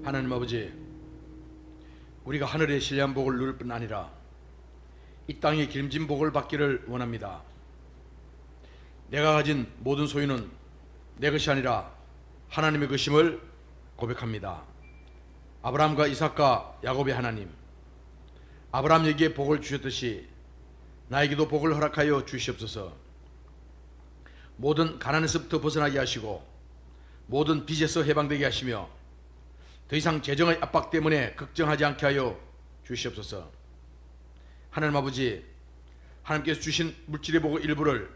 하나님 아버지, 우리가 하늘의 신령한 복을 누릴 뿐 아니라 이 땅의 기름진 복을 받기를 원합니다. 내가 가진 모든 소유는 내 것이 아니라 하나님의 것임을 고백합니다. 아브라함과 이삭과 야곱의 하나님, 아브라함에게 복을 주셨듯이 나에게도 복을 허락하여 주시옵소서. 모든 가난에서부터 벗어나게 하시고 모든 빚에서 해방되게 하시며 더 이상 재정의 압박 때문에 걱정하지 않게 하여 주시옵소서. 하나님 아버지, 하나님께서 주신 물질의 복 일부를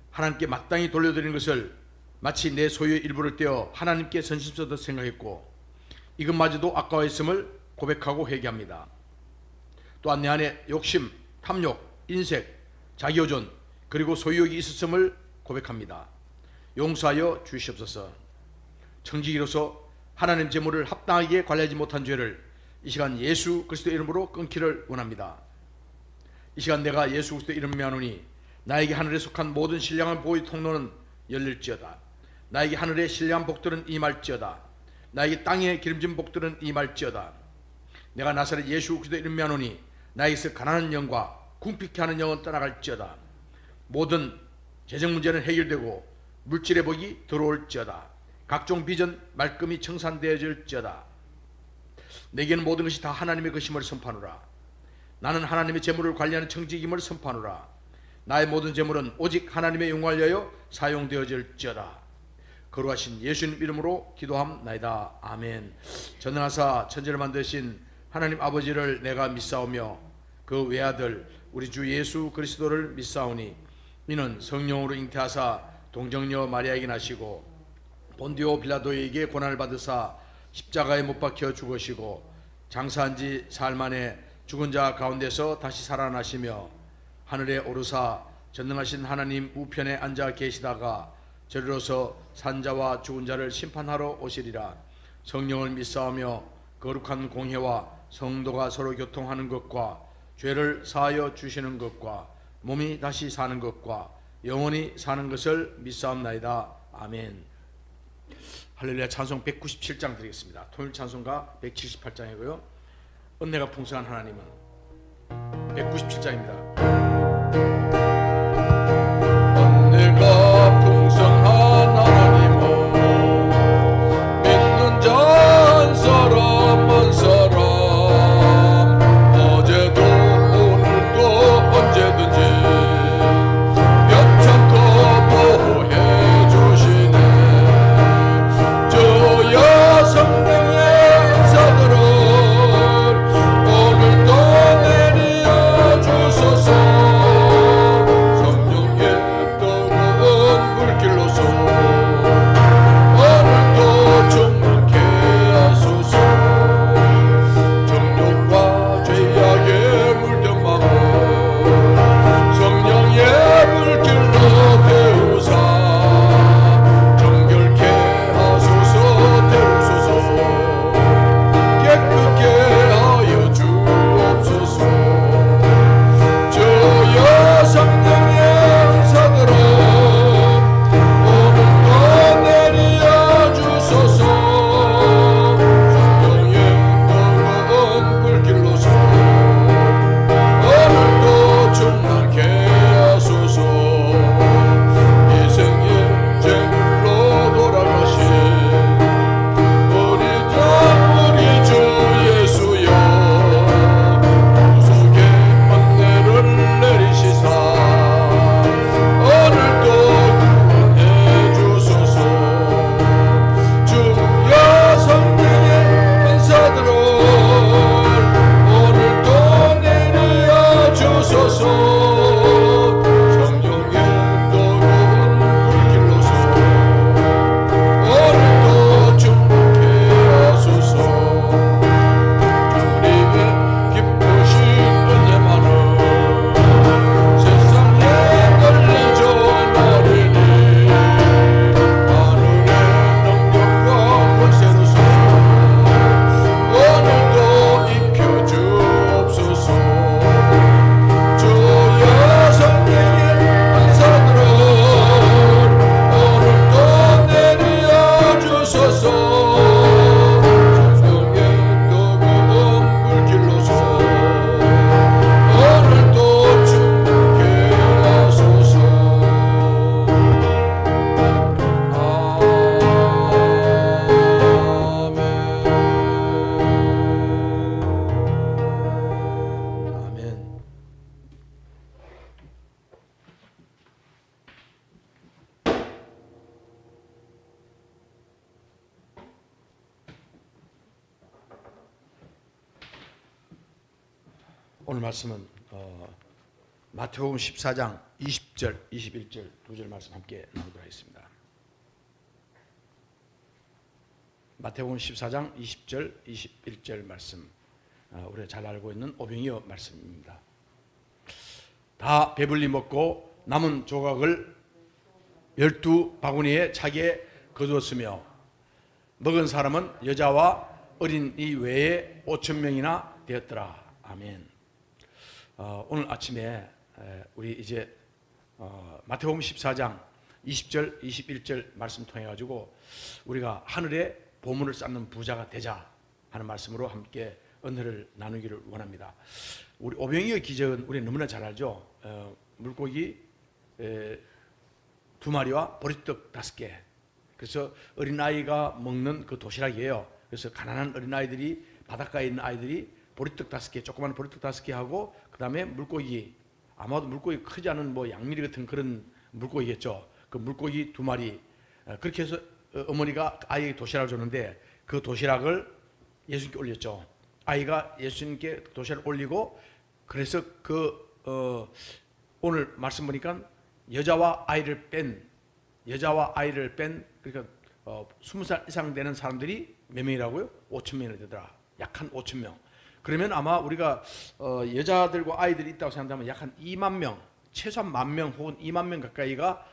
하나님께 마땅히 돌려드리는 것을 마치 내 소유의 일부를 떼어 하나님께 선심서듯 생각했고 이것마저도 아까워했음을 고백하고 회개합니다. 또한 내 안에 욕심, 탐욕, 인색, 자기호존 그리고 소유욕이 있었음을 고백합니다. 용서하여 주시옵소서. 청지기로서 하나님 재물을 합당하게 관리하지 못한 죄를 이 시간 예수 그리스도의 이름으로 끊기를 원합니다. 이 시간 내가 예수 그리스도의 이름을 명하노니 나에게 하늘에 속한 모든 신령한 보의 통로는 열릴지어다. 나에게 하늘의 신령한 복들은 임할지어다. 나에게 땅의 기름진 복들은 임할지어다. 내가 나사렛 예수 그리스도의 이름을 명하노니 나에게서 가난한 영과 궁핍케 하는 영은 떠나갈지어다. 모든 재정 문제는 해결되고 물질의 복이 들어올지어다. 각종 비전 말끔히 청산되어질지어다. 내게는 모든 것이 다 하나님의 것임을 선포하노라. 나는 하나님의 재물을 관리하는 청지기임을 선포하노라. 나의 모든 재물은 오직 하나님의 영광을 위하여 사용되어질지어다. 거룩하신 예수님 이름으로 기도함나이다. 아멘. 전능하사 천지를 만드신 하나님 아버지를 내가 믿사오며 그 외아들 우리 주 예수 그리스도를 믿사오니 이는 성령으로 잉태하사 동정녀 마리아에게 나시고 본디오 빌라도에게 고난을 받으사 십자가에 못 박혀 죽으시고 장사한 지 사흘 만에 죽은 자 가운데서 다시 살아나시며 하늘에 오르사 전능하신 하나님 우편에 앉아 계시다가 저리로서 산자와 죽은 자를 심판하러 오시리라. 성령을 믿사오며 거룩한 공회와 성도가 서로 교통하는 것과 죄를 사하여 주시는 것과 몸이 다시 사는 것과 영원히 사는 것을 믿사옵나이다. 아멘. 할렐루야. 찬송 197장 드리겠습니다. 토요일 찬송가 178장이고요 은혜가 풍성한 하나님은 197장입니다. 은혜가 풍성한 하나님은 믿는 자처럼 먼 사람 어제도 오늘도 언제든지 변찮고 보호해 주시네. 저야 성령의 인사들을 오늘도 내려 주소서. 오늘 말씀은 마태복음 14장 20절, 21절 두 절 말씀 함께 나누도록 하겠습니다. 마태복음 14장 20절, 21절 말씀, 우리가 잘 알고 있는 오병이어 말씀입니다. 다 배불리 먹고 남은 조각을 12바구니에 차게 거두었으며 먹은 사람은 여자와 어린이 외에 5,000명이나 되었더라. 아멘. 오늘 아침에 우리 이제 마태복음 14장 20절, 21절 말씀 통해 가지고 우리가 하늘에 보물을 쌓는 부자가 되자 하는 말씀으로 함께 은혜를 나누기를 원합니다. 우리 오병이어 기적은 우리 너무나 잘 알죠. 물고기 2마리와 보리떡 5개. 그래서 어린아이가 먹는 그 도시락이에요. 그래서 가난한 어린아이들이 바닷가에 있는 아이들이 보리떡 5개, 조그만 보리떡 5개 하고 그 다음에 물고기, 아마도 물고기 크지 않은 뭐 양미리 같은 그런 물고기겠죠. 그 물고기 2마리, 그렇게 해서 어머니가 아이에게 도시락을 줬는데 그 도시락을 예수님께 올렸죠. 아이가 예수님께 도시락을 올리고, 그래서 오늘 말씀 보니까 여자와 아이를 뺀 그러니까 20살 이상 되는 사람들이 몇 명이라고요? 5,000명이 되더라. 약 한 5,000명. 그러면 아마 우리가 여자들과 아이들이 있다고 생각하면 약 한 2만 명, 최소한 10,000명 혹은 2만 명 가까이가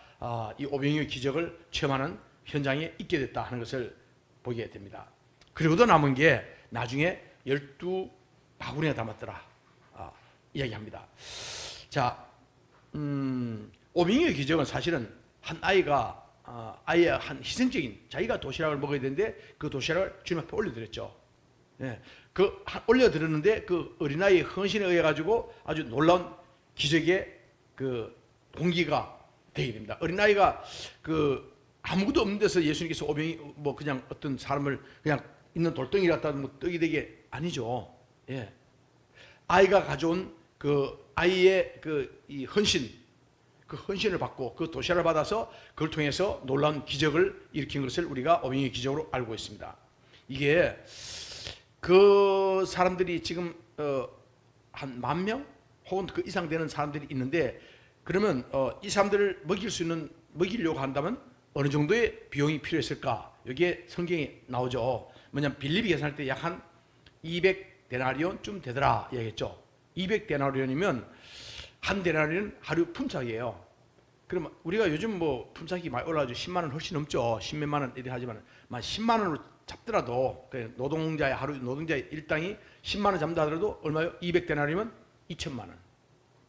이 오병이어 기적을 체험하는 현장에 있게 됐다 하는 것을 보게 됩니다. 그리고도 남은 게 나중에 12바구니가 담았더라 이야기합니다. 자, 오병이어 기적은 사실은 한 아이가 아이의 한 희생적인, 자기가 도시락을 먹어야 되는데 그 도시락을 주님 앞에 올려드렸죠. 예, 올려드렸는데 그 어린아이의 헌신에 의해 가지고 아주 놀라운 기적의 그 동기가 되게 됩니다. 어린아이가 아무것도 없는 데서 예수님께서 그냥 어떤 사람을 그냥 있는 돌덩이 갖다 떡이 되게 아니죠. 예, 아이가 가져온 그 아이의 이 헌신, 그 헌신을 받고 그 도시락을 받아서 그걸 통해서 놀라운 기적을 일으킨 것을 우리가 오병이어 기적으로 알고 있습니다. 이게 그 사람들이 지금 한 10,000명 혹은 그 이상 되는 사람들이 있는데, 그러면 이 사람들을 먹이려고 한다면 어느 정도의 비용이 필요했을까? 여기에 성경에 나오죠. 뭐냐면 빌립이 계산할 때 약 한 200데나리온쯤 되더라 얘기했죠. 200데나리온이면 한 데나리온 하루 품삯이에요. 그러면 우리가 요즘 뭐 품삯이 많이 올라가지고 10만 원 훨씬 넘죠. 10몇만 원 이래 하지만 10만 원으로 잡더라도 노동자의 일당이 10만 원 잡는다 하더라도 얼마요? 200데나리면 2천만 원.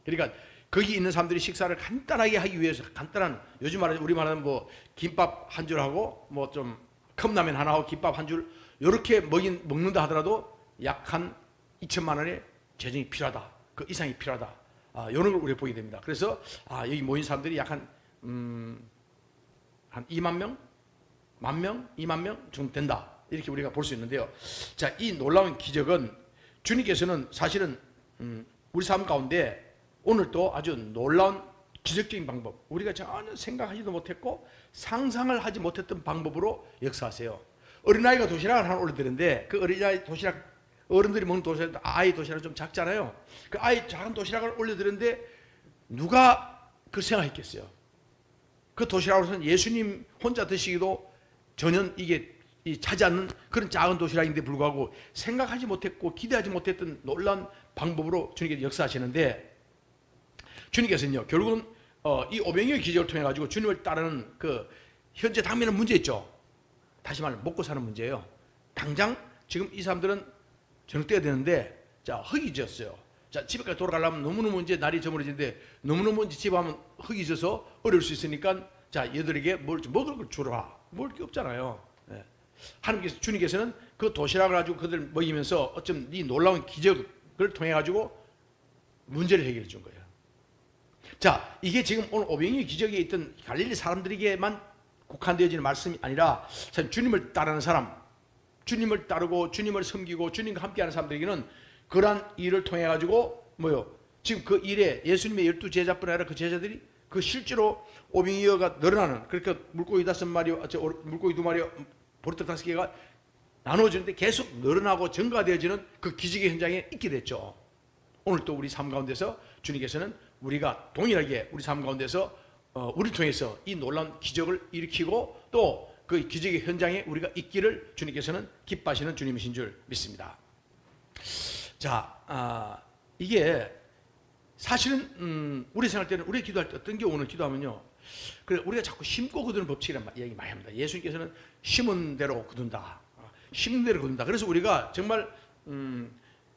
그러니까 거기 있는 사람들이 식사를 간단하게 하기 위해서 간단한, 요즘 말하는 우리 말하는 뭐 김밥 한 줄 하고 뭐 좀 컵라면 하나 하고 김밥 한 줄 이렇게 먹는다 하더라도 약 한 2천만 원의 재정이 필요하다. 그 이상이 필요하다. 이런 걸 우리가 보게 됩니다. 그래서 여기 모인 사람들이 약 한 2만 명? 10,000명? 2만 명 정도 된다. 이렇게 우리가 볼 수 있는데요. 자, 이 놀라운 기적은 주님께서는 사실은 우리 삶 가운데 오늘 또 아주 놀라운 기적적인 방법, 우리가 전혀 생각하지도 못했고 상상을 하지 못했던 방법으로 역사하세요. 어린아이가 도시락을 하나 올려드렸는데 그 어린아이 도시락, 어른들이 먹는 도시락, 아이 도시락은 좀 작잖아요. 그 아이 작은 도시락을 올려드렸는데 누가 그 생각했겠어요? 그 도시락으로서는 예수님 혼자 드시기도 전혀 이게 차지 않는 그런 작은 도시락인데 불구하고 생각하지 못했고 기대하지 못했던 놀라운 방법으로 주님께서 역사하시는데, 주님께서는요 결국은 이 오병이어 기적을 통해 가지고 주님을 따르는 그 현재 당면한 문제 있죠. 다시 말하면 먹고 사는 문제예요. 당장 지금 이 사람들은 저녁 때가 되는데 자 흙이 졌어요. 자 집에까지 돌아가려면 너무너무 이제 날이 저물어지는데 너무너무 이제 집에 하면 흙이 져서 어려울 수 있으니까 자 얘들에게 먹을 걸 주라. 먹을 게 없잖아요. 예. 하나님께서, 주님께서는 그 도시락을 가지고 그들 먹이면서 어쩜 이 놀라운 기적을 통해 가지고 문제를 해결해 준 거예요. 자, 이게 지금 오늘 오병이어 기적에 있던 갈릴리 사람들에게만 국한되어지는 말씀이 아니라 주님을 따르는 사람, 주님을 따르고 주님을 섬기고 주님과 함께하는 사람들에게는 그러한 일을 통해 가지고 지금 그 일에 예수님의 12제자뿐 아니라 그 제자들이 그 실제로 오병이어가 늘어나는, 그러니까 물고기 5마리, 물고기 2마리, 보리떡 5개가 나누어지는데 계속 늘어나고 증가되어지는 그 기적의 현장에 있게 됐죠. 오늘 또 우리 삶 가운데서 주님께서는 우리가 동일하게 우리 삶 가운데서 우리를 통해서 이 놀라운 기적을 일으키고 또 그 기적의 현장에 우리가 있기를 주님께서는 기뻐하시는 주님이신 줄 믿습니다. 자, 이게 사실은 우리 생각할 때는 우리 기도할 때 어떤 게 오늘 기도하면요, 그래 우리가 자꾸 심고 거두는 법칙이란 얘기 많이 합니다. 예수님께서는 심은 대로 거둔다, 심은 대로 거둔다. 그래서 우리가 정말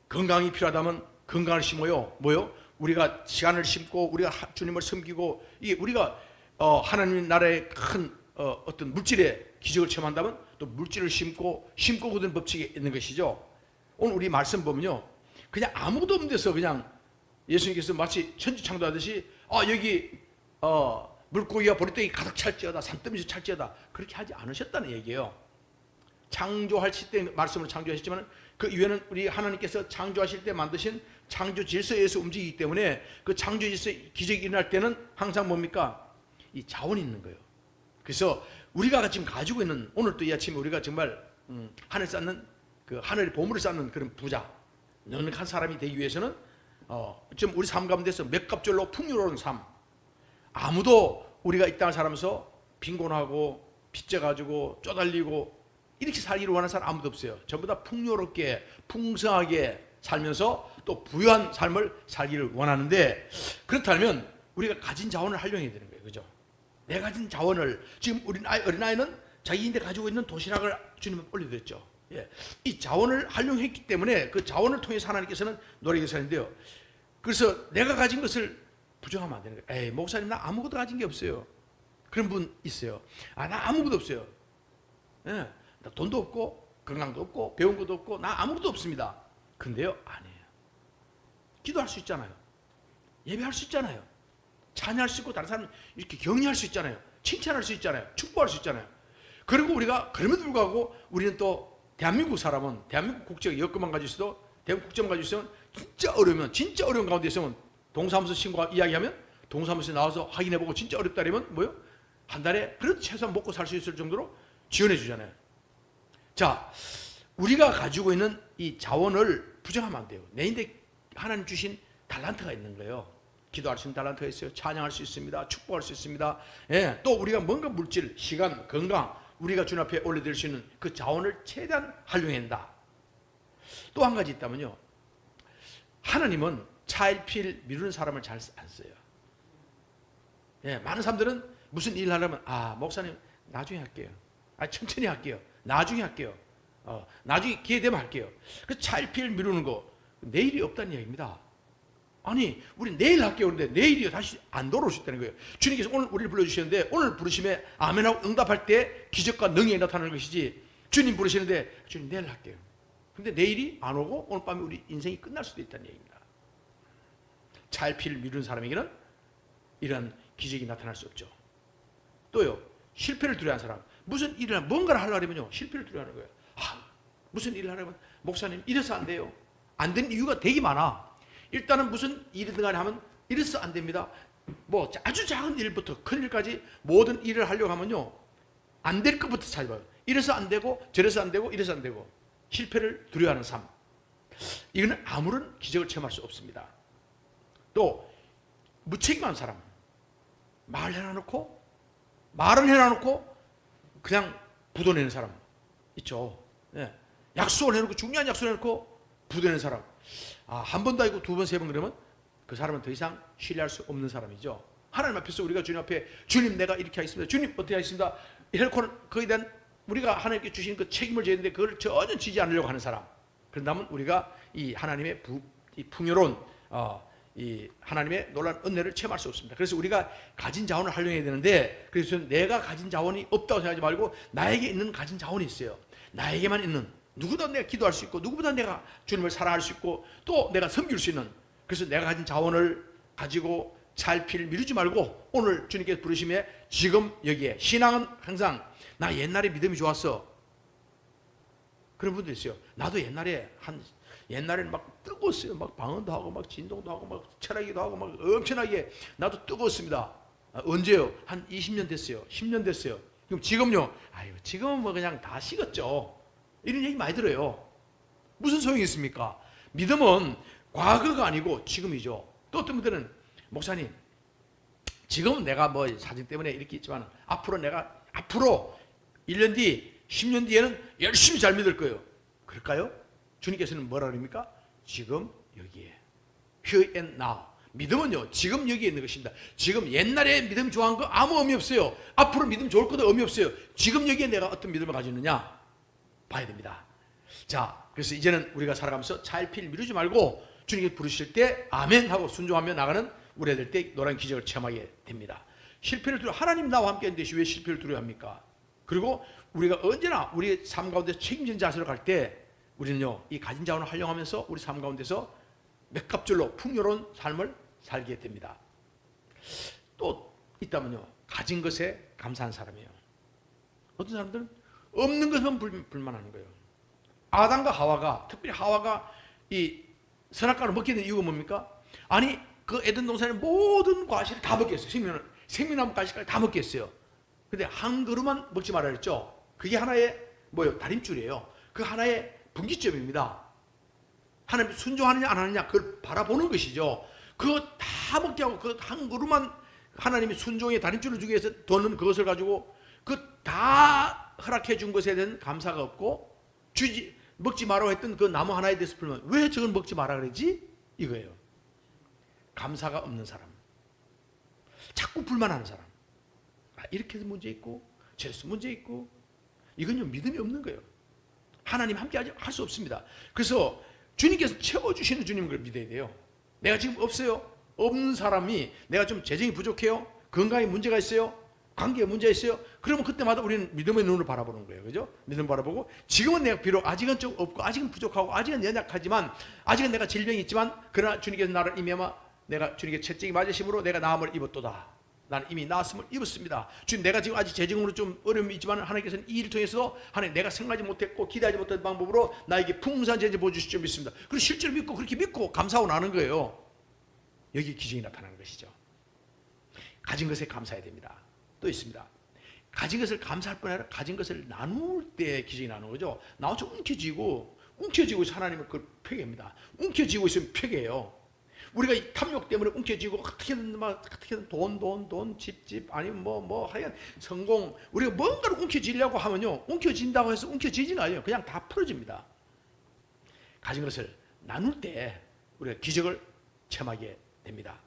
건강이 필요하다면 건강을 심어요. 뭐요? 우리가 시간을 심고 우리가 주님을 섬기고 이게 우리가 하나님 나라의 큰 어떤 물질의 기적을 체험한다면 또 물질을 심고 거두는 법칙이 있는 것이죠. 오늘 우리 말씀 보면요, 그냥 아무것도 없는 데서 그냥 예수님께서 마치 천지창조하듯이 여기 물고기와 보리떡이 가득 찰지어다, 산더미에서 찰지어다, 그렇게 하지 않으셨다는 얘기예요. 창조하실 때 말씀으로 창조하셨지만 그 이후에는 우리 하나님께서 창조하실 때 만드신 창조 질서에서 움직이기 때문에 그 창조 질서 기적이 일어날 때는 항상 뭡니까? 이 자원이 있는 거예요. 그래서 우리가 지금 가지고 있는, 오늘 또 이 아침에 우리가 정말 하늘 쌓는 그 하늘의 보물을 쌓는 그런 부자, 넉넉한 사람이 되기 위해서는 지금 우리 삶 가운데서 몇 갑절로 풍요로운 삶, 아무도 우리가 이 땅을 살면서 빈곤하고 빚져가지고 쪼달리고 이렇게 살기를 원하는 사람 아무도 없어요. 전부 다 풍요롭게 풍성하게 살면서 또 부유한 삶을 살기를 원하는데, 그렇다면 우리가 가진 자원을 활용해야 되는 거예요. 그죠? 내가 가진 자원을, 지금 어린아이는 자기인데 가지고 있는 도시락을 주님은 올려드렸죠. 예. 이 자원을 활용했기 때문에 그 자원을 통해서 하나님께서는 노력해 사는데요. 그래서 내가 가진 것을 부정하면 안 되는 거예요. 에이, 목사님 나 아무것도 가진 게 없어요. 그런 분 있어요. 나 아무것도 없어요. 예. 나 돈도 없고 건강도 없고 배운 것도 없고 나 아무것도 없습니다. 근데요, 아니에요. 기도할 수 있잖아요. 예배할 수 있잖아요. 찬양할 수 있고 다른 사람 이렇게 격려할 수 있잖아요. 칭찬할 수 있잖아요. 축복할 수 있잖아요. 그리고 우리가 그럼에도 불구하고 우리는 또 대한민국 사람은 대한민국 국적 여권만 가지고 있어도, 대한민국 국적만 가지고 있으면 진짜 어려운 가운데 있으면 동사무소 신고 이야기하면 동사무소에 나와서 확인해보고 진짜 어렵다 그러면 뭐요? 한 달에 그래도 최소한 먹고 살 수 있을 정도로 지원해 주잖아요. 자, 우리가 가지고 있는 이 자원을 부정하면 안 돼요. 내인데 하나님 주신 달란트가 있는 거예요. 기도할 수 있는 달란트가 있어요. 찬양할 수 있습니다. 축복할 수 있습니다. 예, 또 우리가 뭔가 물질, 시간, 건강, 우리가 주님 앞에 올려드릴 수 있는 그 자원을 최대한 활용해야 한다. 또 한 가지 있다면요, 하나님은 차일피일 미루는 사람을 잘 안 써요. 예, 많은 사람들은 무슨 일을 하려면 목사님 나중에 할게요. 천천히 할게요. 나중에 할게요. 나중에 기회 되면 할게요. 그 차일피일 미루는 거 내일이 없다는 얘기입니다. 아니, 우리 내일 할게요. 그런데 내일이 다시 안 돌아올 수 있다는 거예요. 주님께서 오늘 우리를 불러주시는데 오늘 부르심에 아멘하고 응답할 때 기적과 능력이 나타나는 것이지, 주님 부르시는데 주님 내일 할게요. 근데 내일이 안 오고 오늘 밤에 우리 인생이 끝날 수도 있다는 얘기입니다. 차일피일 미루는 사람에게는 이런 기적이 나타날 수 없죠. 또요, 실패를 두려워하는 사람, 무슨 일을 뭔가를 하려면요 실패를 두려워하는 거예요. 무슨 일을 하려면 목사님 이래서 안 돼요. 안 되는 이유가 되게 많아. 일단은 무슨 일이든 간에 하면 이래서 안 됩니다. 뭐 아주 작은 일부터 큰 일까지 모든 일을 하려고 하면요 안 될 것부터 찾아봐요. 이래서 안 되고 저래서 안 되고 이래서 안 되고, 실패를 두려워하는 삶, 이거는 아무런 기적을 체험할 수 없습니다. 또 무책임한 사람, 말을 해놔놓고 그냥 부도내는 사람 있죠. 예. 약속을 해놓고, 중요한 약속을 해놓고 부도내는 사람, 한 번도 아니고 두 번, 세 번 그러면 그 사람은 더 이상 신뢰할 수 없는 사람이죠. 하나님 앞에서 우리가 주님 앞에 주님 내가 이렇게 하겠습니다, 주님 어떻게 하겠습니다 이렇게는 거기에 대한 우리가 하나님께 주신 그 책임을 져야 되는데 그걸 전혀 지지 않으려고 하는 사람, 그런다면 우리가 이 하나님의 이 풍요로운 이 하나님의 놀라운 은혜를 체험할 수 없습니다. 그래서 우리가 가진 자원을 활용해야 되는데, 그래서 내가 가진 자원이 없다고 생각하지 말고 나에게 있는 가진 자원이 있어요. 나에게만 있는, 누구보다 내가 기도할 수 있고 누구보다 내가 주님을 사랑할 수 있고 또 내가 섬길 수 있는, 그래서 내가 가진 자원을 가지고 차일피일 미루지 말고 오늘 주님께서 부르심에 지금 여기에, 신앙은 항상 나 옛날에 믿음이 좋았어, 그런 분들 있어요. 나도 옛날에는 막 뜨거웠어요. 막 방언도 하고 막 진동도 하고 막 철학기도 하고 막 엄청나게 나도 뜨거웠습니다. 언제요? 한 20년 됐어요. 10년 됐어요. 그럼 지금요? 지금은 뭐 그냥 다 식었죠. 이런 얘기 많이 들어요. 무슨 소용이 있습니까? 믿음은 과거가 아니고 지금이죠. 또 어떤 분들은 목사님, 지금은 내가 뭐 사진 때문에 이렇게 있지만 앞으로 1년 뒤, 10년 뒤에는 열심히 잘 믿을 거예요. 그럴까요? 주님께서는 뭐라 그럽니까? 지금 여기에. Here and now. 믿음은요, 지금 여기에 있는 것입니다. 지금 옛날에 믿음 좋아한 거 아무 의미 없어요. 앞으로 믿음 좋을 것도 의미 없어요. 지금 여기에 내가 어떤 믿음을 가지느냐 봐야 됩니다. 자, 그래서 이제는 우리가 살아가면서 차일피일 미루지 말고 주님께 부르실 때 아멘 하고 순종하며 나가는 우리 애들 때 노란 기적을 체험하게 됩니다. 실패를 두려 하나님 나와 함께 있는데 왜 실패를 두려워합니까? 그리고 우리가 언제나 우리 삶 가운데 책임진 자세로 갈 때 우리는요, 이 가진 자원을 활용하면서 우리 삶 가운데서 몇 갑절로 풍요로운 삶을 살게 됩니다. 또 있다면요, 가진 것에 감사한 사람이에요. 어떤 사람들은 없는 것만 불만하는 거예요. 아담과 하와가, 특별히 하와가 이 선악과를 먹게 된 이유가 뭡니까? 아니, 그 에덴 동산의 모든 과실을 다 먹겠어요. 생명나무 과실까지 다 먹겠어요. 근데 한 그루만 먹지 말라 그랬죠. 그게 하나의 뭐예요? 다림줄이에요. 그 하나의 분기점입니다. 하나님 순종하느냐 안 하느냐 그걸 바라보는 것이죠. 그거 다 먹게 하고 그 한 그루만 하나님이 순종의 다림줄을 주기 위해서 뒀는 그것을 가지고 그 다 허락해 준 것에 대한 감사가 없고 먹지 말라고 했던 그 나무 하나에 대해서 불만, 왜 저걸 먹지 마라 그러지? 이거예요. 감사가 없는 사람, 자꾸 불만하는 사람. 이렇게 해서 문제 있고 저래서 문제 있고, 이건요 믿음이 없는 거예요. 하나님 함께 할 수 없습니다. 그래서 주님께서 채워주시는 주님을 믿어야 돼요. 내가 지금 없어요. 없는 사람이 내가 좀 재정이 부족해요. 건강에 문제가 있어요. 관계에 문제가 있어요. 그러면 그때마다 우리는 믿음의 눈으로 바라보는 거예요. 그죠? 믿음 바라보고 지금은 내가 비록 아직은 좀 없고 아직은 부족하고 아직은 연약하지만 아직은 내가 질병이 있지만 그러나 주님께서 나를 임해마 내가 주님께 채찍이 맞으심으로 내가 나음을 입었도다. 나는 이미 나았음을 입었습니다. 주님, 내가 지금 아직 재정으로 좀 어려움이 있지만 하나님께서는 이 일을 통해서 하나님 내가 생각하지 못했고 기대하지 못한 방법으로 나에게 풍성한 재재 보여주실 줄 믿습니다. 그리고 실제로 믿고 그렇게 믿고 감사하고 나는 거예요. 여기 기적이 나타나는 것이죠. 가진 것에 감사해야 됩니다. 또 있습니다. 가진 것을 감사할 뿐 아니라 가진 것을 나눌 때 기적이 나는 거죠. 나 혼자 움켜쥐고 있어 하나님은 그걸 폐기합니다. 움켜쥐고 있으면 폐기해요. 우리가 이 탐욕 때문에 움켜쥐고 어떻게든 돈, 집, 아니면 하여간 성공, 우리가 뭔가를 움켜쥐려고 하면요, 움켜진다고 해서 움켜쥐지는 않아요. 그냥 다 풀어집니다. 가진 것을 나눌 때 우리가 기적을 체험하게 됩니다.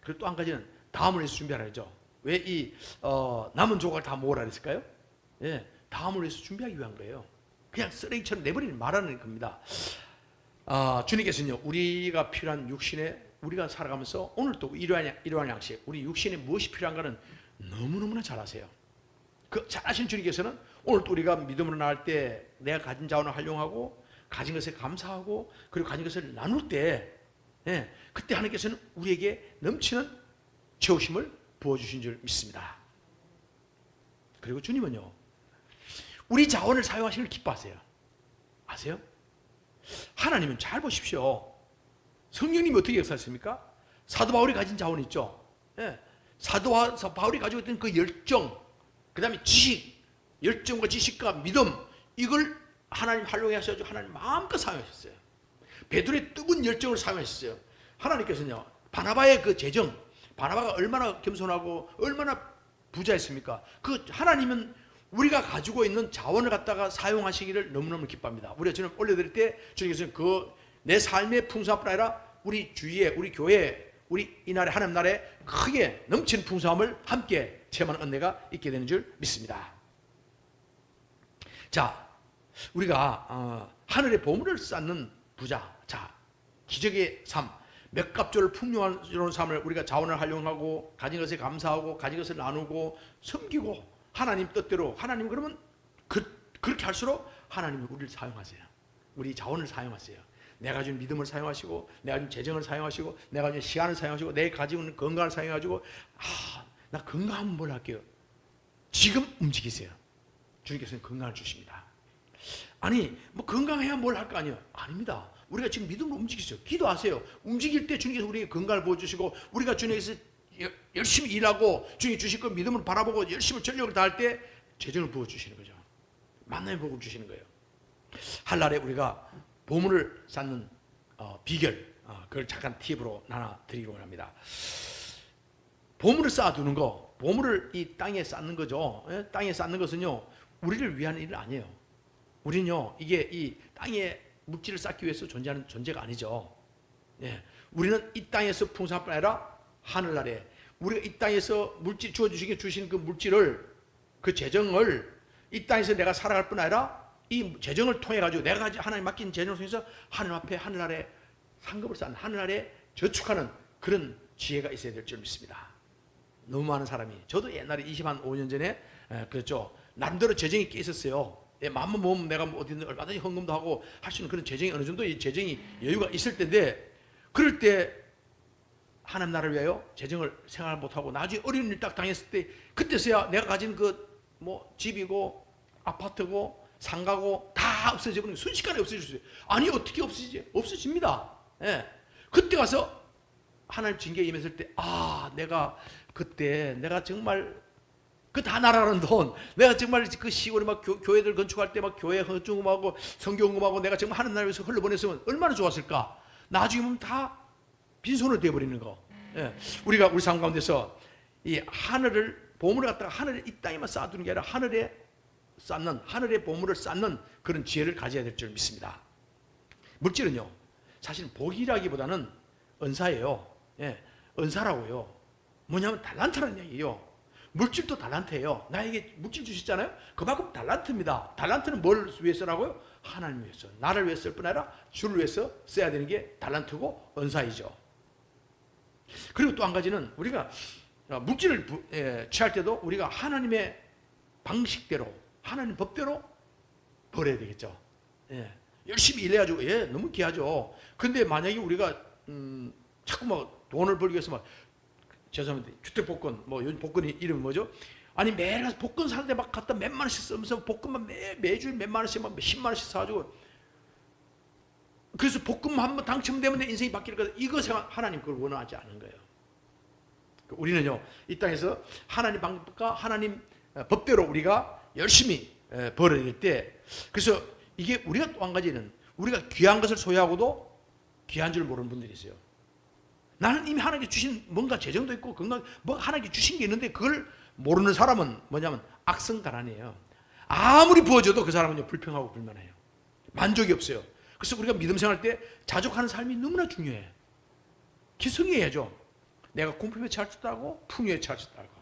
그리고 또 한 가지는 다음을 위해서 준비하라 했죠. 왜 이 남은 조각을 다 모으라 했을까요? 예, 다음을 위해서 준비하기 위한 거예요. 그냥 쓰레기처럼 내버리는 말하는 겁니다. 주님께서는요, 우리가 필요한 육신에 우리가 살아가면서 오늘 또 이러한 양식, 우리 육신에 무엇이 필요한가는 너무너무나 잘 아세요. 그 잘 아시는 주님께서는 오늘 또 우리가 믿음으로 나갈 때 내가 가진 자원을 활용하고 가진 것에 감사하고 그리고 가진 것을 나눌 때, 예, 그때 하나님께서는 우리에게 넘치는 채우심을 부어주신 줄 믿습니다. 그리고 주님은요, 우리 자원을 사용하시는 걸 기뻐하세요. 아세요? 하나님은 잘 보십시오. 성령님이 어떻게 역사했습니까? 사도 바울이 가진 자원이 있죠. 예. 사도 바울이 가지고 있던 그 열정, 그 다음에 지식, 열정과 지식과 믿음, 이걸 하나님 활용해 하셔가지고 하나님 마음껏 사용하셨어요. 베드로의 뜨거운 열정을 사용하셨어요. 하나님께서는요, 바나바의 그 재정, 바나바가 얼마나 겸손하고 얼마나 부자였습니까? 그 하나님은 우리가 가지고 있는 자원을 갖다가 사용하시기를 너무너무 기뻐합니다. 우리가 주님 올려드릴 때 주님께서는 그 내 삶의 풍성함뿐 아니라 우리 주위에, 우리 교회에, 우리 이 나라에, 하나님 나라에 크게 넘치는 풍성함을 함께 체험하는 은혜가 있게 되는 줄 믿습니다. 자, 우리가 하늘의 보물을 쌓는 부자, 자, 기적의 삶, 몇 갑절을 풍요한 삶을 우리가 자원을 활용하고 가진 것에 감사하고 가진 것을 나누고 섬기고 하나님 뜻대로, 하나님 그러면 그렇게 할수록 하나님이 우리를 사용하세요. 우리 자원을 사용하세요. 내가 준 믿음을 사용하시고 내가 준 재정을 사용하시고 내가 준 시간을 사용하시고 내가 가지고 있는 건강을 사용해가지고 나 건강하면 뭘 할게요? 지금 움직이세요. 주님께서는 건강을 주십니다. 아니 뭐 건강해야 뭘 할 거 아니에요? 아닙니다. 우리가 지금 믿음으로 움직이세요. 기도하세요. 움직일 때 주님께서 우리에게 건강을 부어주시고 우리가 주님께서 열심히 일하고 주님이 주실 것 믿음을 바라보고 열심히 전력을 다할 때 재정을 부어주시는 거죠. 만남의 복을 주시는 거예요. 한날에 우리가 보물을 쌓는 비결, 그걸 잠깐 팁으로 나눠 드리려고 합니다. 보물을 쌓아두는 거, 보물을 이 땅에 쌓는 거죠. 예? 땅에 쌓는 것은요, 우리를 위한 일 아니에요. 우리는요, 이게 이 땅에 물질을 쌓기 위해서 존재하는 존재가 아니죠. 예. 우리는 이 땅에서 풍성할 뿐 아니라 하늘나라에, 우리가 이 땅에서 물질 주신 그 물질을, 그 재정을 이 땅에서 내가 살아갈 뿐 아니라 이 재정을 통해 가지고 내가 하나님 맡긴 재정을 통해서 하나님 앞에 하늘나라에 상급을 쌓는, 하늘나라에 저축하는 그런 지혜가 있어야 될 줄 믿습니다. 너무 많은 사람이, 저도 옛날에 25년 전에 그랬죠. 나름대로 재정이 꽤 있었어요. 마음만 먹으면 내가 어디든 얼마든지 헌금도 하고 할 수 있는 그런 재정이, 어느 정도 이 재정이 여유가 있을 때인데, 그럴 때 하나님 나라를 위하여 재정을 생활 못하고 나중에 어려운 일 딱 당했을 때, 그때서야 내가 가진 그 뭐 집이고 아파트고 상가고 다 없어지고, 순식간에 없어질 수 있어요. 아니 어떻게 없어지지? 없어집니다. 예. 그때 가서 하나님 징계에 임했을 때, 내가 그때 내가 정말 그 다 나라는 돈, 내가 정말 그 시골에 막 교회들 건축할 때 막 교회 헌금하고 성경금하고 내가 정말 하는 나라에서 흘러보냈으면 얼마나 좋았을까. 나중에 보면 다 빈손으로 되어버리는 거. 예. 우리가 우리 삶 가운데서 이 하늘을, 보물을 갖다가 하늘에 이 땅에만 쌓아두는 게 아니라 하늘에 쌓는, 하늘의 보물을 쌓는 그런 지혜를 가져야 될 줄 믿습니다. 물질은요, 사실 복이라기보다는 은사예요. 예. 은사라고요. 뭐냐면 달란트라는 얘기예요. 물질도 달란트예요. 나에게 물질 주셨잖아요. 그만큼 달란트입니다. 달란트는 뭘 위해서라고요? 하나님 위해서, 나를 위해서 쓸 뿐 아니라 주를 위해서 써야 되는 게 달란트고 은사이죠. 그리고 또 한 가지는, 우리가 물질을 취할 때도 우리가 하나님의 방식대로, 하나님 법대로 벌어야 되겠죠. 예. 열심히 일해가지고, 너무 귀하죠. 근데 만약에 우리가 자꾸 막 돈을 벌기 위해서 막, 죄송합니다, 주택복권, 뭐 요즘 복권이 이름이 뭐죠? 아니 매일 가서 복권 살 때 막 갖다 몇만 원씩 쓰면서 복권만 매주 몇만 원씩 막 10만 원씩 사가지고, 그래서 복권만 한번 당첨되면 내 인생이 바뀔 거다. 이거 하나님 그걸 원하지 않은 거예요. 우리는요, 이 땅에서 하나님 방법과 하나님 법대로 우리가 열심히 벌어야 될 때, 그래서 이게 우리가 또 한 가지는, 우리가 귀한 것을 소유하고도 귀한 줄 모르는 분들이 있어요. 나는 이미 하나님께 주신 뭔가 재정도 있고 건강, 뭐 하나님께 주신 게 있는데 그걸 모르는 사람은 뭐냐면 악성가난이에요. 아무리 부어줘도 그 사람은요, 불평하고 불만해요. 만족이 없어요. 그래서 우리가 믿음 생활할 때 자족하는 삶이 너무나 중요해. 기성해야죠. 내가 궁핍에 처할 줄 알고 풍요에 처할 줄 알고,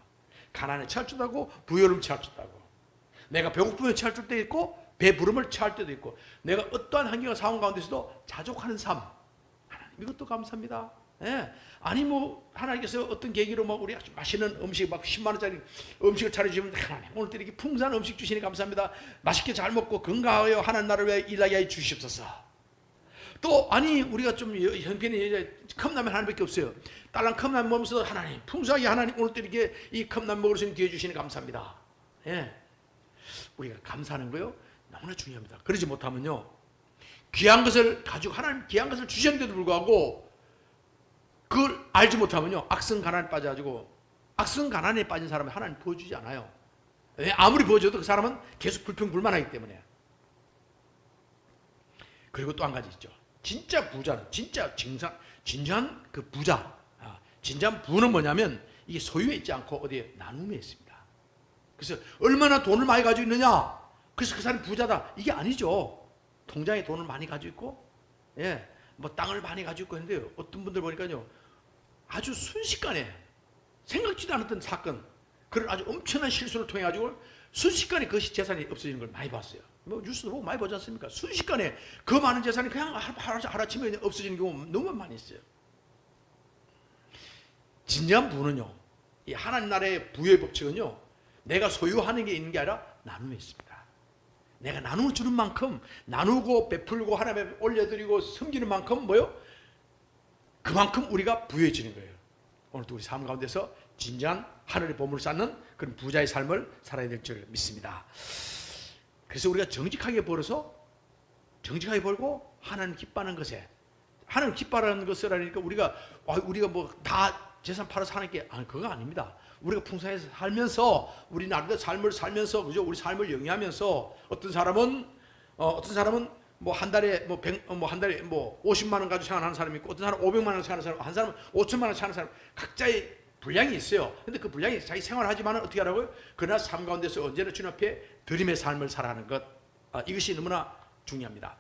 가난에 처할 줄 알고 부여름 처할 줄 알고, 내가 배고픔에 처할 때도 있고 배부름을 처할 때도 있고, 내가 어떠한 환경과 상황 가운데서도 자족하는 삶, 하나님 이것도 감사합니다. 예. 아니 뭐 하나님께서 어떤 계기로 막 우리 맛있는 음식, 막 10만 원짜리 음식을 차려주시면, 하나님 오늘 또 이렇게 풍성한 음식 주시니 감사합니다. 맛있게 잘 먹고 건강하여 하나님 나라를 위해 일하게 해 주시옵소서. 또 아니 우리가 좀 형편이 컵라면 하나밖에 없어요. 딸랑 컵라면 먹으면서, 하나님 풍성하게, 하나님 오늘 또 이렇게 이 컵라면 먹을 수 있는 기회 주시니 감사합니다. 예. 우리가 감사하는 거요, 너무나 중요합니다. 그러지 못하면요, 귀한 것을 가지고, 하나님 귀한 것을 주셨는데도 불구하고 그걸 알지 못하면요, 악성 가난에 빠져가지고, 악성 가난에 빠진 사람은 하나님 부어주지 않아요. 왜? 아무리 부어줘도 그 사람은 계속 불평불만하기 때문에. 그리고 또 한 가지 있죠. 진짜 부자는, 진짜 진정한 그 부자, 진정한 부는 뭐냐면 이게 소유에 있지 않고 어디에 나눔에 있습니다. 그래서 얼마나 돈을 많이 가지고 있느냐, 그래서 그 사람이 부자다, 이게 아니죠. 통장에 돈을 많이 가지고 있고, 뭐 땅을 많이 가지고 있고 했는데요, 어떤 분들 보니까요, 아주 순식간에 생각지도 않았던 사건, 그런 아주 엄청난 실수를 통해 가지고 순식간에 그 재산이 없어지는 걸 많이 봤어요. 뭐 뉴스도 보고 많이 보지 않습니까? 순식간에 그 많은 재산이 그냥 하루아침에 그냥 없어지는 경우 너무 많이 있어요. 진정한 부는요, 이 하나님 나라의 부의 법칙은요, 내가 소유하는 게 있는 게 아니라 나눔에 있습니다. 내가 나누어 주는 만큼, 나누고 베풀고 하나님 앞에 올려드리고 섬기는 만큼 뭐요? 그만큼 우리가 부유해지는 거예요. 오늘도 우리 삶 가운데서 진정한 하늘의 보물을 쌓는 그런 부자의 삶을 살아야 될 줄 믿습니다. 그래서 우리가 정직하게 벌어서, 정직하게 벌고 하나님 기뻐하는 것에, 하나님 기뻐하는 것을 하니까 우리가 뭐 다 재산 팔아서 하는 게, 아니 그거 아닙니다. 우리가 풍성해서 살면서, 우리 나름대로 삶을 살면서, 그죠? 우리 삶을 영위하면서, 어떤 사람은 뭐 한 달에 한 달에 뭐 50만 원 가지고 생활하는 사람이 있고, 어떤 사람은 500만 원 생활하는 사람, 한 사람은 5천만 원 생활하는 사람, 각자의 분량이 있어요. 근데 그 분량이 자기 생활하지만 어떻게 하라고요? 그러나 삶 가운데서 언제나 주님 앞에 드림의 삶을 살아가는 것, 이것이 너무나 중요합니다.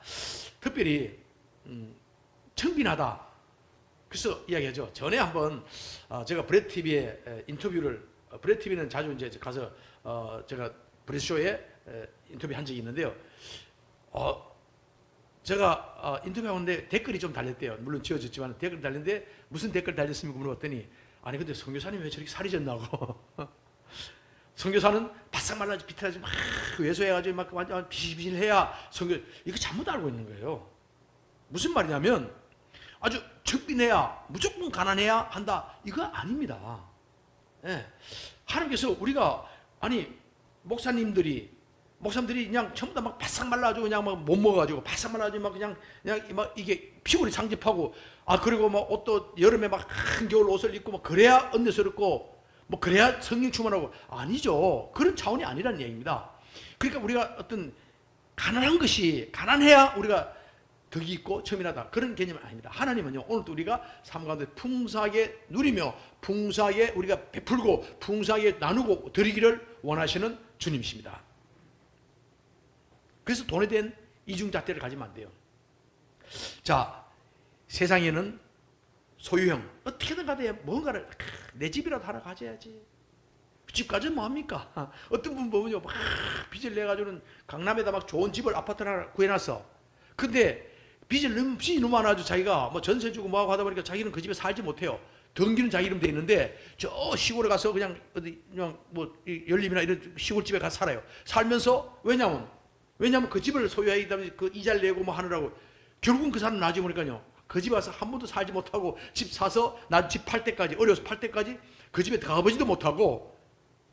특별히 청빈하다. 그래서 이야기하죠. 전에 한번 제가 브렛 TV에 인터뷰를, 브렛 TV는 자주 이제 가서 제가 브렛 쇼에 인터뷰 한 적이 있는데요. 제가 인터뷰하는데 댓글이 좀 달렸대요. 물론 지워졌지만 댓글 달렸는데 무슨 댓글 달렸습니까? 물어봤더니, 아니 근데 선교사님 왜 저렇게 살이 졌나고. 선교사는 바싹 말라지 비틀어지 막 외소해가지고 막 완전 비실비실해야 선교, 이거 잘못 알고 있는 거예요. 무슨 말이냐면 아주 청빈해야, 무조건 가난해야 한다, 이거 아닙니다. 예. 하나님께서 우리가, 아니 목사님들이 그냥 전부 다 막 바싹 말라가지고 그냥 막 못 먹어가지고 바싹 말라가지고 막 그냥 막 이게 피골이 상집하고, 그리고 막 옷도 여름에 막 한겨울 옷을 입고 막 그래야 은혜스럽고 뭐 그래야 성령 충만하고, 아니죠. 그런 차원이 아니라는 얘기입니다. 그러니까 우리가 어떤 가난한 것이, 가난해야 우리가 덕이 있고 청빈하다, 그런 개념은 아닙니다. 하나님은요, 오늘도 우리가 삶 가운데 풍성하게 누리며 풍성하게 우리가 베풀고 풍성하게 나누고 드리기를 원하시는 주님이십니다. 그래서 돈에 대한 이중잣대를 가지면 안 돼요. 자, 세상에는 소유형, 어떻게든 가도 뭔가를, 내 집이라도 하나 가져야지. 집까지는 뭐합니까? 어떤 분 보면요, 막 빚을 내가지고는 강남에다 막 좋은 집을, 아파트를 하나 구해놨어. 근데 빚이 너무 많아가지고 자기가 뭐 전세 주고 뭐하고 하다 보니까 자기는 그 집에 살지 못해요. 등기는 자기 이름 돼 있는데 저 시골에 가서 그냥 뭐 연립이나 이런 시골집에 가서 살아요. 살면서 왜냐면 그 집을 소유하기 때문에 그 이자를 내고 뭐 하느라고, 결국은 그 사람 나중에 보니까요, 그 집에 와서 한 번도 살지 못하고 집 사서 나 집 팔 때까지, 어려서 팔 때까지 그 집에 가보지도 못하고,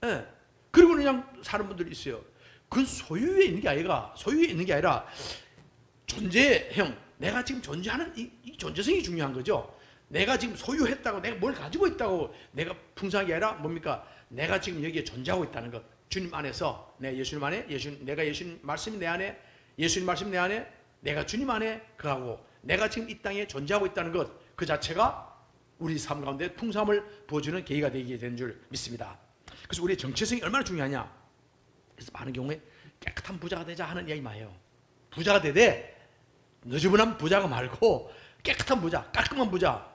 예. 그리고 그냥 사는 분들이 있어요. 그건 소유에 있는 게 아니라 존재형, 내가 지금 존재하는 이 존재성이 중요한 거죠. 내가 지금 소유했다고, 내가 뭘 가지고 있다고 내가 풍성한 게 아니라 뭡니까? 내가 지금 여기에 존재하고 있다는 것. 주님 안에서, 내 예수님 안에, 내가 예수님 말씀이 내 안에, 예수님 말씀이 내 안에, 내가 주님 안에 거하고 내가 지금 이 땅에 존재하고 있다는 것, 그 자체가 우리 삶 가운데 풍성함을 부어주는 계기가 되게 되는 줄 믿습니다. 그래서 우리의 정체성이 얼마나 중요하냐. 그래서 많은 경우에 깨끗한 부자가 되자 하는 이야기 많이 해요. 부자가 되되 너저분한 부자가 말고 깨끗한 부자, 깔끔한 부자.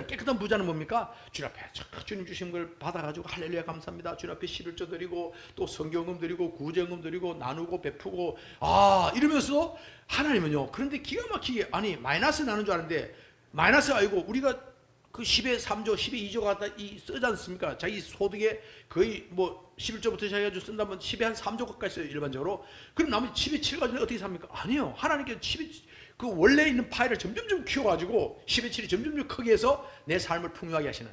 깨끗한 부자는 뭡니까? 주님 앞에 주님 주신 걸 받아가지고 할렐루야 감사합니다, 주님 앞에 11조 드리고 또 성경금 드리고 구제금 드리고 나누고 베푸고, 이러면서 하나님은요, 그런데 기가 막히게, 아니 마이너스 나는 줄 알았는데 마이너스 아니고, 우리가 그 10의 3조 10의 2조 갖다 쓰지 않습니까? 자기 소득에 거의 뭐 11조부터 시작해가지고 쓴다면 10의 한 3조 가까이 써요, 일반적으로. 그럼 나머지 10의 7 가지고 어떻게 삽니까? 아니요. 하나님께서 10의 그 원래 있는 파일을 점점점 키워가지고 10의 7이 점점점 크게 해서 내 삶을 풍요하게 하시는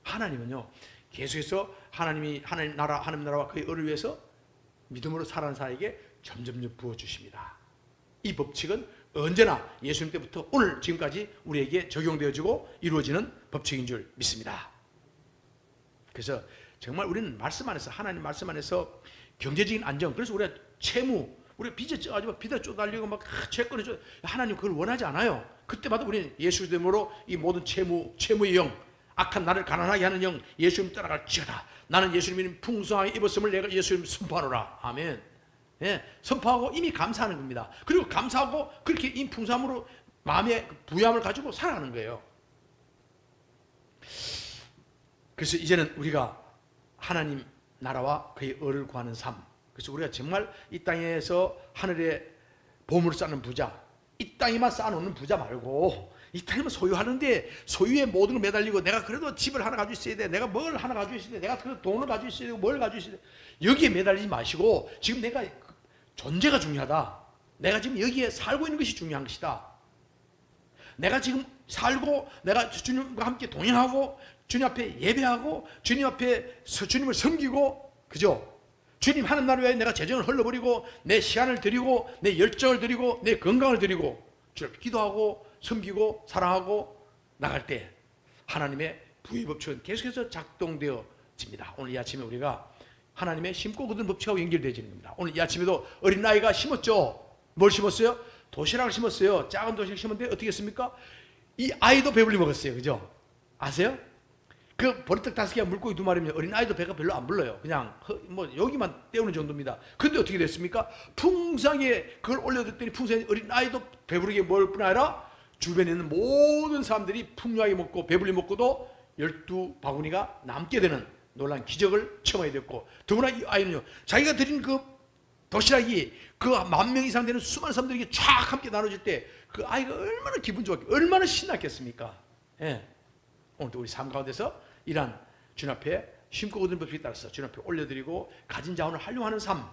하나님은요, 계속해서 하나님 나라와 그의 의를 위해서 믿음으로 살아가는 사람에게 점점점 부어주십니다. 이 법칙은 언제나 예수님 때부터 오늘 지금까지 우리에게 적용되어지고 이루어지는 법칙인 줄 믿습니다. 그래서 정말 우리는 말씀 안에서, 하나님 말씀 안에서 경제적인 안정, 그래서 우리가 채무, 우리가 빚에 쪄가지고 빚에 쪼달리고 막 채권에 쪼, 하나님 그걸 원하지 않아요. 그때마다 우리는 예수 이름으로 이 모든 채무의 영, 악한 나를 가난하게 하는 영, 예수님 따라갈지어다. 나는 예수님이 풍성하게 입었음을 내가 예수님 선포하노라. 아멘. 예, 선포하고 이미 감사하는 겁니다. 그리고 감사하고 그렇게 이 풍성함으로 마음의 부유함을 가지고 살아가는 거예요. 그래서 이제는 우리가 하나님 나라와 그의 의를 구하는 삶, 그래서 우리가 정말 이 땅에서 하늘에 보물을 쌓는 부자, 이 땅에만 쌓아놓는 부자 말고 이 땅에만 소유하는데 소유에 모든 걸 매달리고, 내가 그래도 집을 하나 가지고 있어야 돼, 내가 뭘 하나 가지고 있어야 돼, 내가 그 돈을 가지고 있어야 되고 뭘 가지고 있어야 돼, 여기에 매달리지 마시고 지금 내가 존재가 중요하다, 내가 지금 여기에 살고 있는 것이 중요한 것이다, 내가 지금 살고 내가 주님과 함께 동행하고 주님 앞에 예배하고 주님 앞에 주님을 섬기고, 그죠? 주님 하는 날 외에 내가 재정을 흘러버리고 내 시간을 드리고 내 열정을 드리고 내 건강을 드리고 주님 앞에 기도하고 섬기고 사랑하고 나갈 때 하나님의 부의 법칙은 계속해서 작동되어집니다. 오늘 이 아침에 우리가 하나님의 심고 거둔 법칙하고 연결되어지는 겁니다. 오늘 이 아침에도 어린아이가 심었죠. 뭘 심었어요? 도시락을 심었어요. 작은 도시락 심었는데 어떻게 했습니까? 이 아이도 배불리 먹었어요. 그죠? 아세요? 그 보리떡 5개와 물고기 2마리면 어린아이도 배가 별로 안 불러요. 그냥 뭐 여기만 때우는 정도입니다. 근데 어떻게 됐습니까? 풍성하게 그걸 올려줬더니 풍성하게 어린아이도 배부르게 먹을 뿐 아니라 주변에 있는 모든 사람들이 풍요하게 먹고 배불리 먹고도 12바구니가 남게 되는 놀라운 기적을 청하게 됐고, 더구나 이 아이는요, 자기가 드린 그 도시락이 그 10,000명 이상 되는 수많은 사람들에게 쫙 함께 나눠질 때 그 아이가 얼마나 기분 좋았겠, 얼마나 신났겠습니까? 예. 오늘도 우리 삶 가운데서 이러한 주님 앞에 심고 거두는 법칙에 따라서 주님 앞에 올려드리고 가진 자원을 활용하는 삶.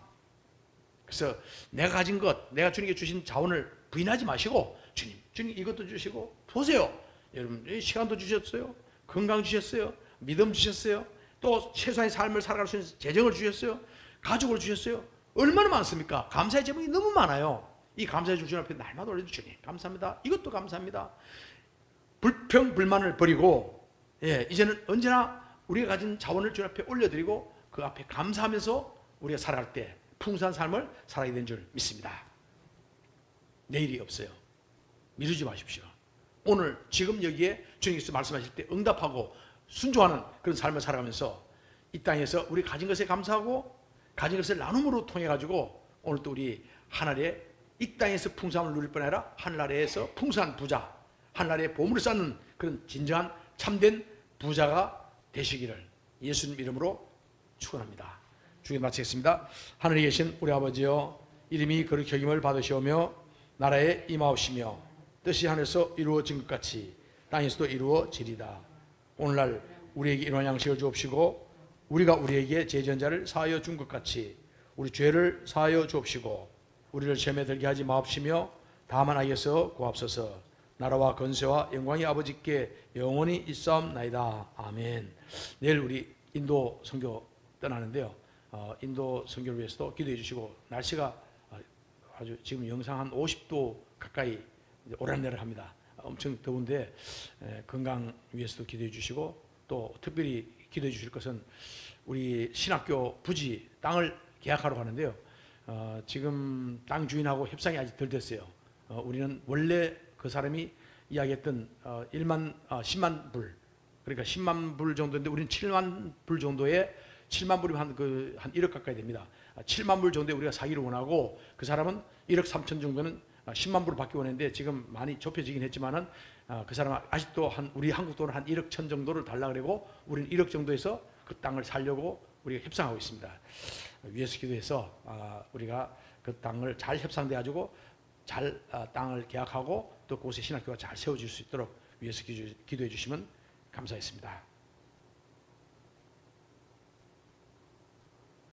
그래서 내가 가진 것, 내가 주님께 주신 자원을 부인하지 마시고, 주님 이것도 주시고, 보세요. 여러분 시간도 주셨어요, 건강 주셨어요, 믿음 주셨어요, 또 최소한의 삶을 살아갈 수 있는 재정을 주셨어요, 가족을 주셨어요. 얼마나 많습니까? 감사의 제목이 너무 많아요. 이 감사의 주님 앞에 날마다 올려도 주님 감사합니다, 이것도 감사합니다. 불평 불만을 버리고, 이제는 언제나 우리가 가진 자원을 주님 앞에 올려드리고 그 앞에 감사하면서 우리가 살아갈 때 풍성한 삶을 살아야 되는 줄 믿습니다. 내일이 없어요. 미루지 마십시오. 오늘 지금 여기에 주님께서 말씀하실 때 응답하고 순종하는 그런 삶을 살아가면서 이 땅에서 우리 가진 것에 감사하고 가진 것을 나눔으로 통해 가지고 오늘 또 우리 하늘에 이 땅에서 풍성함을 누릴 뿐 아니라 하늘나라에서 풍성한 부자, 하늘나라에 보물을 쌓는 그런 진정한 참된 부자가 되시기를 예수님 이름으로 축원합니다. 주기 마치겠습니다. 하늘에 계신 우리 아버지여, 이름이 거룩히 여김을 받으시오며 나라에 임하옵시며 뜻이 하늘에서 이루어진 것 같이 땅에서도 이루어지리다. 오늘날 우리에게 일용할 양식을 주옵시고 우리가 우리에게 죄전자를 사하여 준 것 같이 우리 죄를 사하여 주옵시고 우리를 시험에 들게 하지 마옵시며 다만 악에서 구하옵소서. 나라와 건세와 영광이 아버지께 영원히 있사옵나이다. 아멘. 내일 우리 인도 선교 떠나는데요, 인도 선교를 위해서도 기도해 주시고, 날씨가 아주 지금 영상 한 50도 가까이 오락내락합니다. 엄청 더운데 건강 위해서도 기도해 주시고, 또 특별히 기도해 주실 것은 우리 신학교 부지 땅을 계약하러 가는데요, 지금 땅 주인하고 협상이 아직 덜 됐어요. 우리는 원래 그 사람이 이야기했던 10만 불, 그러니까 10만 불 정도인데 우리는 7만 불 정도에, 7만 불이면 한 1억 가까이 됩니다. 7만 불 정도에 우리가 사기를 원하고, 그 사람은 1억 3천 정도는 10만 불을 받기 원했는데 지금 많이 좁혀지긴 했지만은 그 사람은 아직도 우리 한국 돈은 한 1억 천 정도를 달라 그러고 우리는 1억 정도에서 그 땅을 살려고 우리가 협상하고 있습니다. 위에서 기도해서 우리가 그 땅을 잘 협상돼 가지고 잘 땅을 계약하고 또 그곳에 신학교가 잘 세워질 수 있도록 위에서 기도해 주시면 감사하겠습니다.